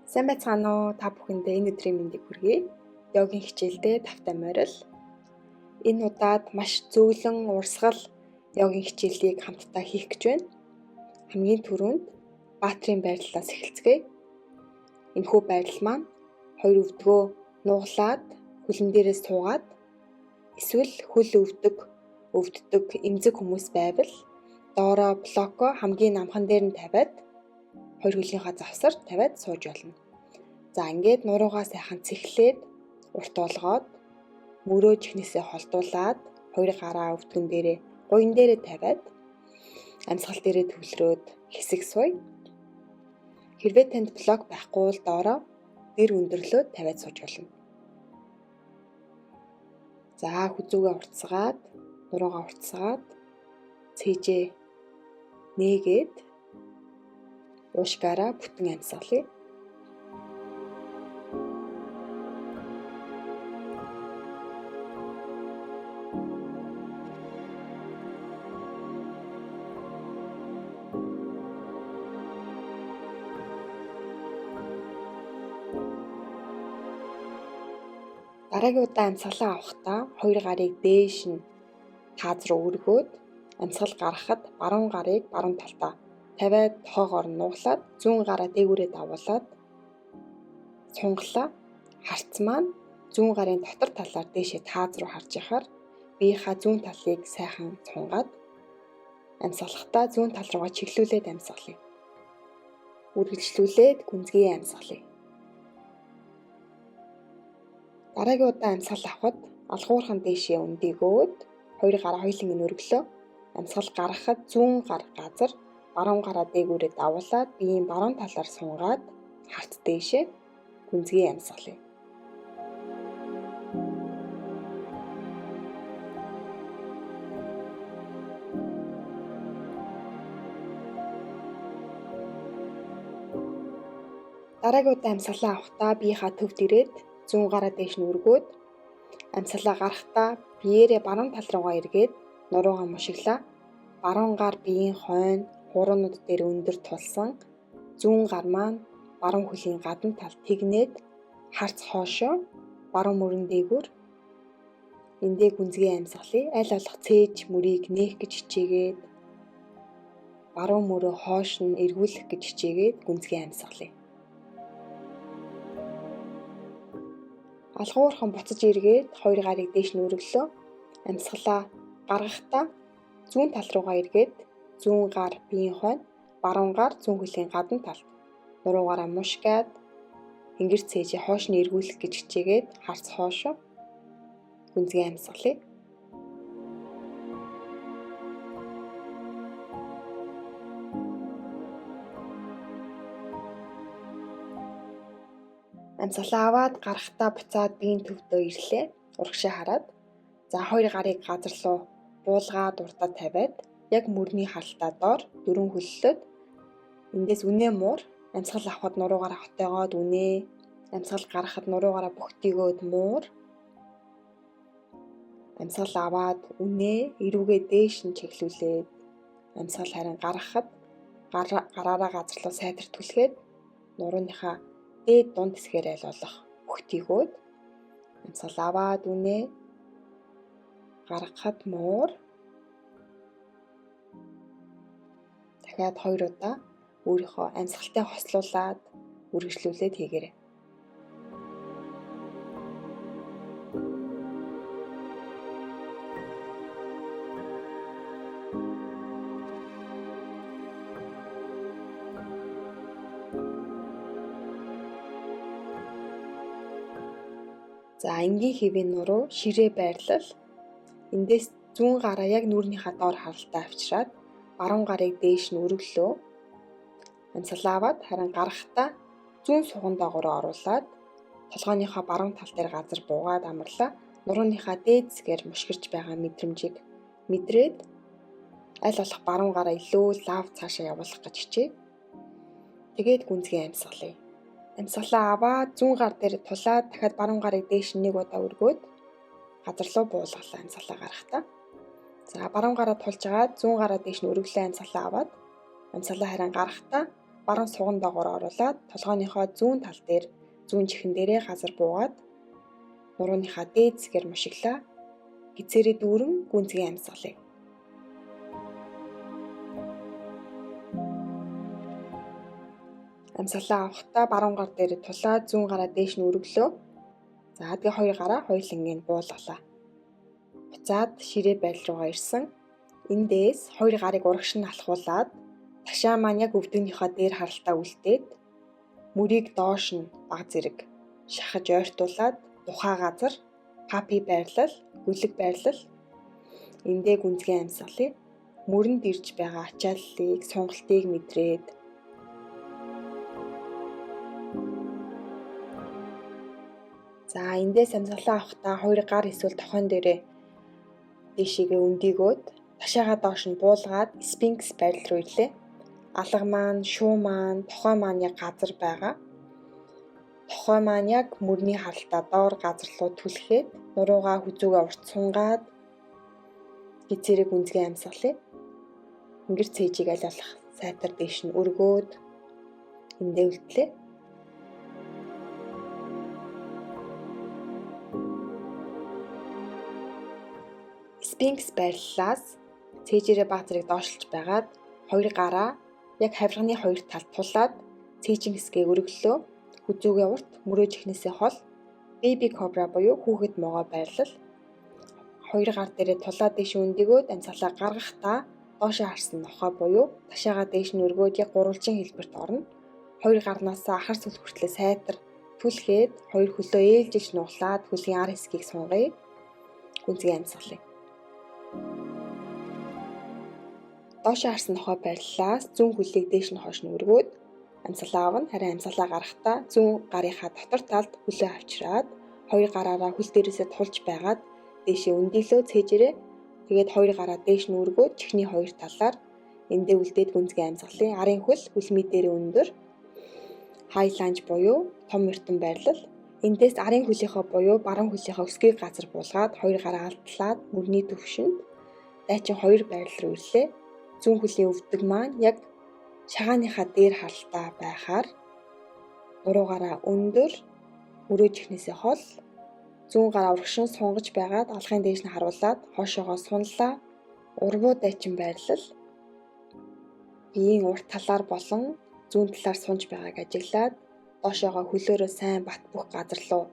Сайн байцгаана уу? Та бүхэндээ энэ өдрийн мэндийг хүргэе. Йогийн хичээлдээ тавтай морил. Энэ удаад маш зөөлөн урсгал йогийн хичээлийг хамтдаа хийх гэж байна. Хамгийн түрүүнд баатрийн байрлалаас эхэлцгээе. Энэхүү байрлал маань хоёр өвдгөө нуглаад хөлн дээрээ суугаад эсвэл хөл өвддөг эмзэг хүмүүс байвал доороо блоко хамгийн намхан дээр нь тавиад хоёр хөлийнхаа завсар тавиад сууж болно. За ингээд нуруугаа сайхан цэхлээд урт болгоод мөрөө чихнээсээ холдуулаад хоёр гараа өвдгөн дээрээ гуйн дээрээ тавиад амьсгал дээрээ төвлөрөөд хэсэг сууя. Хэрвээ танд блок байхгүй бол доороо дэр өндөрлөө тавиад сууж болно. За хүзүүгээ уртсгаад нуруугаа уртсгаад цээжээ нээгээд уушгаараа бүтэн амьсгалъя. Дараагийн удаа амьсгалаа авахдаа хоёр гарыг дээш нь тааз руу өргөөд амьсгал гаргахад баруун гарыг баруун талдаа тавиад тоогоор нуглаад зүүн гараа дээгүүрээ давуулаад сунгалаа. Харц маань зүүн гарын дотор талаар дээшээ тааз руу харж яхаар биеийнхаа зүүн талыг сайхан цунгаад амьсгалахдаа зүүн тал руугаа чиглүүлээд амьсгалъя. Үргэлжлүүлээд гүнзгий амьсгалъя. Дараагийн удаа амьсгал авахад алгуурхан дээшээ өндөгөөд хоёр гараа хоёуланг нь өргөлөө. Амьсгал гаргахад зүүн гар газар баруун гараа дээгүүрээ давуулаад биеийн баруун талаар сунгаад харц дээшээ гүнзгий амьсгалъя. Дараагийн удаа амьсгалаа авахдаа биеийнхаа төвд ирээд зүүн гараа дээш нь өргөөд амьсгалаа гарахдаа биеэрээ баруун тал руугаа эргээд нуруугаа мушиглаа. Баруун гар биеийн хойно хуруунууд дээр өндөр тулсан. Зүүн гар маань баруун хөлийн гадна тал тэгнээд харц хоошоо баруун мөрөн дээгүүр эндээ гүнзгий амьсгалъя. Аль болох цээж мөрийг нээх гэж хичээгээд баруун мөрөө хоош нь эргүүлэх гэж хичээгээд гүнзгий амьсгалъя. Алгуурхан буцаж эргээд хоёр гарыг дээш нь өргөлөө. Амьсгалаа гаргахдаа зүүн тал руугаа эргээд зүүн гар биеийн хойно, баруун гар зүүн хөлийн гадна талд нуруугаараа мушгаад тэнгэр цээжээ хоош нь эргүүлэх гэж хичээгээд харц хоошоо гүнзгий амьсгалъя. Амьсгалаа аваад гарахдаа буцаад биеийн төвдөө ирлээ. Урагшаа хараад за хоёр гарыг газар руу буулгаад урдаа тавиад яг мөрний халтаа доор дөрвөн хөллөөд эндээс үнэ муур амьсгал авахад нуруугаараа хотоогоод үнэ, амьсгал гаргахад нуруугаараа бүгтийгөөд муур. Амьсгал аваад үнэ эрүүгээ дээш нь чиглүүлээд амьсгал харин гаргахад гараараа газар руу сайтар түлхээд нурууныхаа дээд дунд хэсгээр аль болох бүгтийгөөд амьсгал аваад үнэ гаргахад муур. Дахиад хоёр удаа өөрийнхөө амьсгалтай хослуулаад үргэлжлүүлээд хийгээрэй. За энгийн хэвийн нуруу ширээ байрлал. Эндээс зүүн гараа яг нүрийнхаа доор харалтай авчираад баруун гарыг дээш нь өргөлөө. Амьсгалаа аваад харин гарахдаа зүүн суган доогоороо оруулаад толгойнхоо баруун тал дээр газар буугаад амарлаа. Нурууныхаа дээд зэгээр мушгирч байгаа мэдрэмжийг мэдрээд аль болох баруун гараа илүү лав цаашаа явуулах гэж хичээ. Тэгээд гүнзгий амьсгалъя. Амьсгалаа аваад зүүн гар дээр тулаад дахиад баруун гарыг дээш нэг удаа өргөөд газар руу буулгалаа амьсгалаа гарахдаа. За баруун гараа тулж агаад зүүн гараа дээш нь өргөлөө амьсгалаа аваад амьсгалаа харин гарахдаа баруун суган доогоор оруулаад толгойнхоо зүүн тал дээр зүүн чихэн дээрээ газар буугаад нурууныхаа дээд зэгээр мушиглаа. Гицээрээ дүүрэн гүнзгий амьсгалъя. Амьсгалаа авахдаа баруун гар дээр тулаад зүүн гараа дээш нь өргөлөө. За тэгээ хоёр гараа хоёулангийн буулгалаа. Буцаад ширээ байдал руугаа ирсэн. Эндээс хоёр гарыг урагш нь алхуулад ташаа маань яг өвдөгнийхөө дээр харалтаа үлдээд мөрийг доош нь баг зэрэг шахаж ойртуулад тухай газар папи байрлал, гүлэг байрлал эндээ гүнзгий амьсгалъя. Мөрөнд ирж байгаа ачааллыг, сонголтыг мэдрээд за эндээс амьсгалаа авахдаа хоёр гар эсвэл тохион дээрээ дэшигээ өндийгөөд ташаагаа доош нь буулгаад спинкс байдал руу ирлээ. Алга маань, шуу маань, тохой маань яг газар байгаа. Тохой маань яг мөрний харалтаа доор газар руу түлхээд нуруугаа хүзүүгээ урт сунгаад гицээрээ гүнзгий амьсгалъя. Ингэр цээжийг аль болох сайтар дээш нь өргөөд эндээ үлдлээ. Спинкс байрлалаас цээжээрээ баг зэрэг доошлж байгаад хоёр гараа яг хавирганы хоёр талд тулаад цээжин хэсгээ өргөлөө. Хүзүүгээ урт, мөрөө чихнээсээ хол baby cobra буюу хүүхэд могоо байрлал. Хоёр гар дээрээ тулаад дээш өндөгөөд амьсгалаа гаргахдаа доошоо харсан нохой буюу ташаагаа дээш нь өргөөд яг гурвалжин хэлбэрт орно. Хоёр гарнаасаа ахар сүл хүртлээр сайтар түлхээд хоёр хөлөө ээлжиж нуглаад хөлгийн ар хэсгийг сунгая. Гүнзгий амьсгалъя. Доошоо харсан нохой байрлалаас зүүн хөлийг дээш нь хойш нь өргөөд амьсгалаа авна. Харин амьсгалаа гаргахдаа зүүн гарынхаа дотор талд хөлөө авчираад хоёр гараараа хөл дээрээсээ тулж байгаад дээшээ өндийлөө цээжээрээ тэгээд хоёр гараа дээш нь өргөөд чихний хоёр талаар эндээ үлдээд гүнзгий амьсгалъя. Арын хөл хөлмий дээр өндөр high lunge буюу том ертөн байрлал. Эндээс арын хөлийнхөө буюу баруун хөлийнхөө өсгийг газар буулгаад хоёр гараа алдлаад мөрний төвшөнд дайчин хоёр байрлал руу ирлээ. Зүүн хөлийн өвдөг маань яг шагааныхаа дээр харалтаа байхаар нуруугаараа өндөр, мөрөө чихнээсээ хол, зүүн гараа урагшин сунгаж байгаад алгын дээш нь харуулад хоошоогоо сунлаа. Урвуу дайчин байрлал. Биеийн урт талаар болон зүүн талаар сунж байгааг ажиглаад доошоогоо хөлөөрөө сайн бат бөх газар руу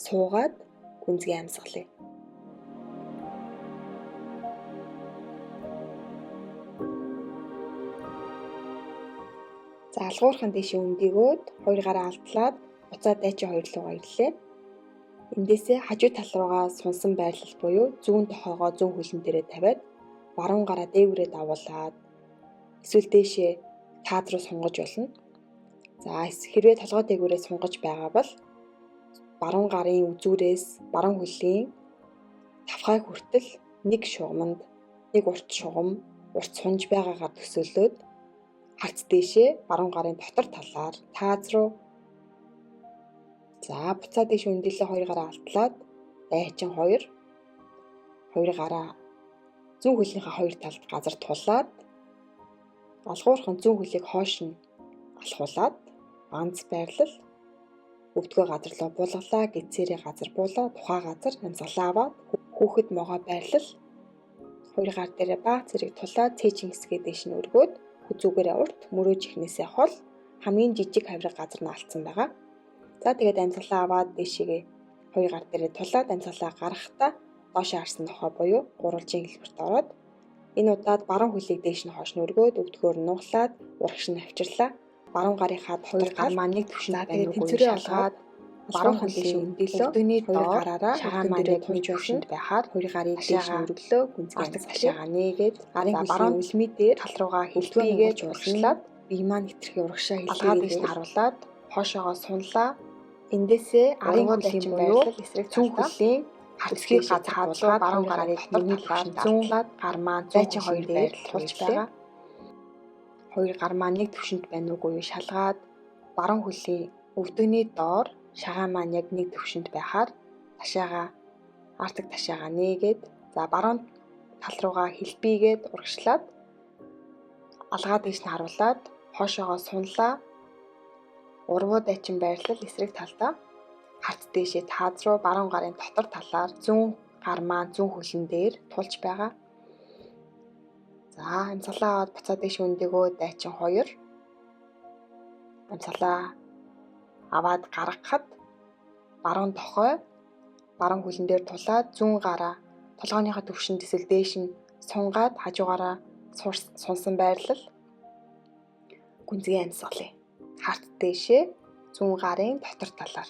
суугаад гүнзгий амьсгалъя. За алгуурхан дэшээ өндийгөөд хоёр гараа алдлаад буцаад дайчин хоёр руугаа ирлээ. Эндээсээ хажуу тал руугаа сунсан байрлал буюу зүүн тохоогоо зүүн хөлн дээрээ тавиад баруун гараа дээгүүрээ давуулаад эсвэл дээшээ таад руу сунгаж болно. За хэрвээ толгой дээгүүрээ сунгаж байгаа бол баруун гарын үзүүрээс баруун хөлийн тавхай хүртэл нэг шугамд нэг урт шугам урт сунж байгаагаар төсөөлөөд харц дээшээ баруун гарын дотор талаар тааз руу за буцаад дээш өндөлөө хоёр гараа алтлаад дайчин хоёр гараа зүүн хөлнийхээ хоёр талд газар тулаад алгуурхан зүүн хөлийг хоош нь алхуулад ганц байрлал өвдгөө газар руу буулгалаа, гидсээрээ газар буулаа, тухай газар амьсгалаа аваад хүүхэд могоо байрлал хоёр гар дээрээ баг зэрэг тулаад цээжин хэсгээ дээш нь өргөөд хүзүүгээрээ урт, мөрөө чихнээсээ хол хамгийн жижиг хавирга газар нь алдсан байгаа. За тэгээд амьсгалаа аваад дээшээгээ хоёр гар дээрээ тулаад амьсгалаа гаргахдаа доошоо харсан нохой буюу гурвалжин хэлбэрт ороод энэ удаад баруун хөлийг дээш нь хойш нь өргөөд өвдгөөр нь нуглаад урагш нь авчирлаа. Баруун гарынхаа хоёр гар маань нэг төвшөнд байна уу гэж шалгаад баруун хөлийг өндөлөө. Өвдөгний доор гараараа шагаан маань тунж төвшөнд байхаар хоёр гарыг дээш нь өргөлөө. Гүнзгий цашаагаа нээгээд арын хөлийн үлмий дээр тал руугаа хилбэгээд урагшлаад бие маань хитрхи урагшаа хилбэгээд дээш нь харуулад хоошоогоо сунлаа. Эндээсээ арын хөлийн буюу зүүн хөлийн харцгийг газар харуулаад баруун гарыг нэгний төвшөнд зүүнлаад гар маань дайчин хоёр дээр тулж байгаа. Хоёр гар маань нэг төвшөнд байна уугүй юу шалгаад баруун хөлийн өвдөгний доор шагаан маань яг нэг төвшөнд байхаар ташаагаа артик ташаагаа нээгээд за баруун тал руугаа хилбийгээд урагшлаад алгаа дээш нь харуулад Хоошоогоо сунлаа. Урвуу дайчин байрлал эсрэг талдаа харт дээшээ таад руу баруун гарын дотор талаар зүүн гар маань зүүн хөлн дээр тулж байгаа. За амьсгалаа аваад буцаад дэш өндөгөө дайчин 2. Амьсгалаа аваад гаргахад баруун дохой баруун хөлн дээр тулаад зүүн гараа толгойнхоо төвшөнд эсвэл дээш нь сунгаад хажуугаараа сунсан байрлал гүнзгий амьсгалъя. Харт дээшээ зүүн гарын дотор талаар.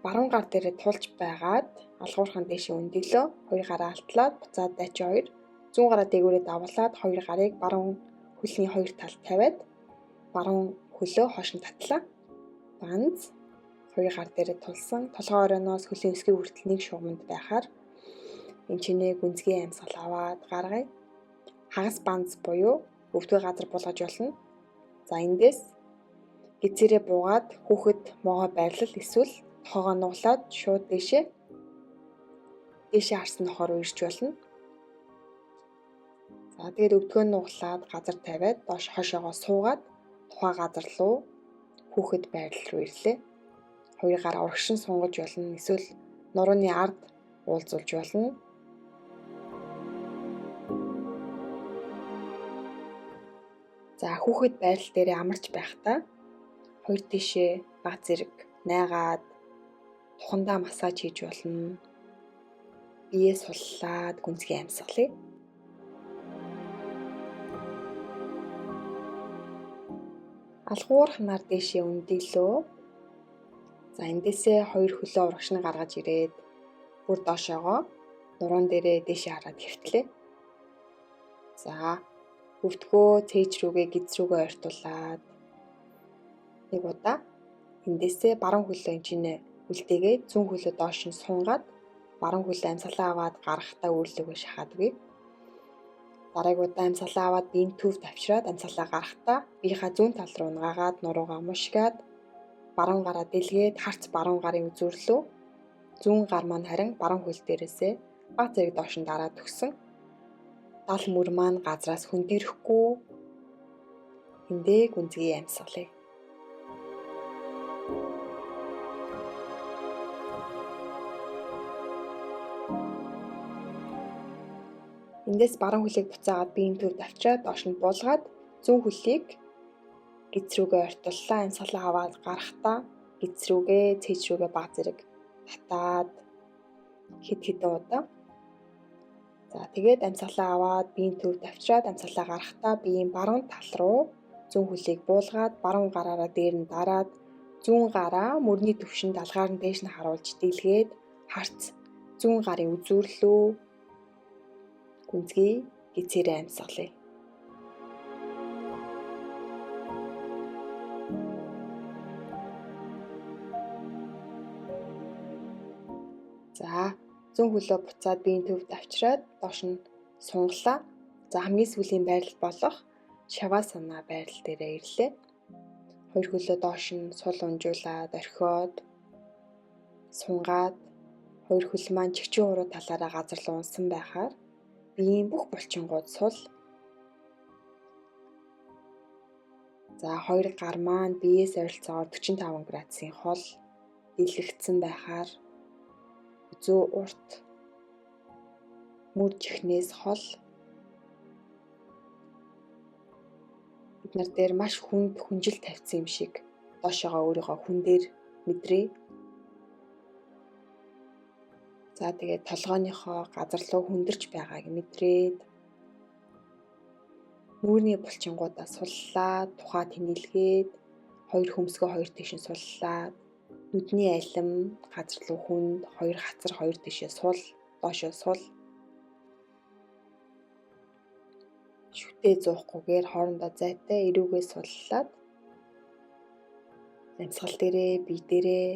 Баруун гар дээрээ тулж байгаад алгуурхан дээшээ өндөглөө. 2 гараа алтлаад буцаад дайчин 2. Зүүн гараа дээгүүрээ давуулаад 2 гарыг баруун хөлний 2 талд тавиад баруун хөлөө хойш нь татлаа. Банз 2 гар дээрээ тулсан. Толгой оройноос хөлийн өсгий хүртэл нэг шугамд байхаар энэ чинээ гүнзгий амьсгал аваад гаргая. Хагас банз буюу өвдгөө газар булгаж болно. За эндээс гизээрээ буугаад хүүхэд могоо байрлал эсвэл тохоогоо нуглаад шууд дээшээ харсан нохоор ирж болно. За тэгээд өвдгөө нуглаад газар тавиад доош хошоогоо суугаад тухай газар руу хүүхэд байрлал руу ирлээ. 2 гараа урагшин сунгаж болно. Эсвэл нурууны ард уулзуулж болно. За хүүхэд байрлал дээрээ амарч байхдаа 2 тишээ баг зэрэг найгаад тухандаа массаж хийж болно. Биеэ суллаад гүнзгий амьсгалъя. Алгуур ханаар дээшээ өндөглөө. За эндээсээ 2 хөлөө урагшин гаргаж ирээд бүр доошоогоо нуруун дээрээ дээшээ хараад хэвтлээ. За өвдгөө цээж рүүгээ гиз рүүгээ ойртуулад нэг удаа эндээсээ баруун хөлөө энчинээ үлдээгээд зүүн хөлөө доош нь сунгаад баруун хөлөө амьсгалаа аваад гаргахтаа өөрлөгөө шахаад үгүй. Дараагийн удаа амьсгалаа аваад биеийн төв тавьчраад амьсгалаа гаргахтаа биеийнхаа зүүн тал руу нагаагаад нуруугаа мушгаад баруун гараа дэлгээд харц баруун гарын үзүүрлөө зүүн гар маань харин баруун хөл дээрээсээ баг зэрэг доош нь дараад өгсөн. Дал мөр маань газраас хөндөөрөхгүй эндээ гүнзгий амьсгалъя. Эндээс баруун хөлийг буцаагаад биеийн төв давчраад доош нь буулгаад зүүн хөлийг гиз рүүгээ ойртууллаа. Амьсгалаа аваад гарахтаа гиз рүүгээ цээж рүүгээ баг зэрэг татаад хэд хэдэн удаа. За тэгээд амьсгалаа аваад биеийн төв давчраад амьсгалаа гарахтаа биеийн баруун тал руу зүүн хөлийг буулгаад баруун гараараа дээр нь дараад зүүн гараа мөрний төвшөнд алгаар нь дээш нь харуулж дэлгээд харц зүүн гарын үзүүрлөө гүнзгий гизээрээ амьсгалъя. За зүүн хөлөө буцаад биеийн төв давчраад доош нь сунглаа. За хамгийн сүүлийн байрлал болох шавасана байрлал дээрээ ирлээ. 2 хөлөө доош нь сул унжуулаад орхиод сунгаад 2 хөл маань чигчэн уруу талаараа газар руу унсан байхаар биеийн бүх булчингууд сул. За 2 гар маань биеэс ойролцоогоор 45 градусын хол дэлгэгдсэн байхаар зөө урт мөр чихнээс хол бид нар дээр маш хүнд хүнжил тавьсан юм шиг доошоогоо өөрийгөө хүн дээр мэдрээ. За тэгээд толгойнхоо газар руу хүндэрч байгааг мэдрээд нүүрний булчингуудаа суллаад тухаа тэнэлгээд 2 хөмсгөө 2 тишин суллаад нүдний алим газар руу хүнд 2 хацар 2 тишээ сул доошоо сул. Шүтээ зуухгүйгээр хоорондоо зайтай эрүүгээ суллаад амьсгал дээрээ бие дээрээ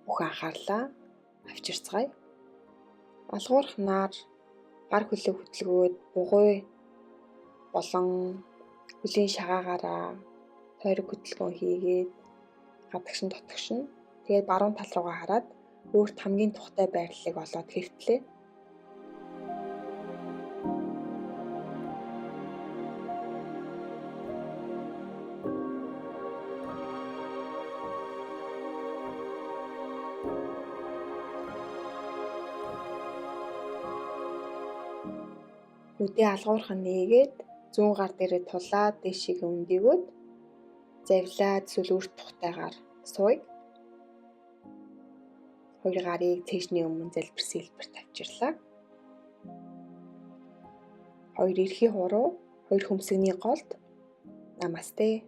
бүх анхаарлаа авчирцгаая. Алгуур ханаар гар хөлөө хөдөлгөөд бугуй болон хөлийн шагаагаараа тойрог хөдөлгөөн хийгээд гадагшин дотгошин тэгээд баруун тал руугаа хараад өөрт хамгийн тухтай байрлалыг олоод хэвтлээ. нүдээ алгуурхан нээгээд зүүн гар дээрээ тулаад дээшээ өндөгөөд завлаад сүлүүрт тухтайгаар сууя. Хоёр гарыг цээжний өмнө залбир сэлбэрт авчирлаа. Хоёр эрхий хуруу, хоёр хөмсгний голд намасте.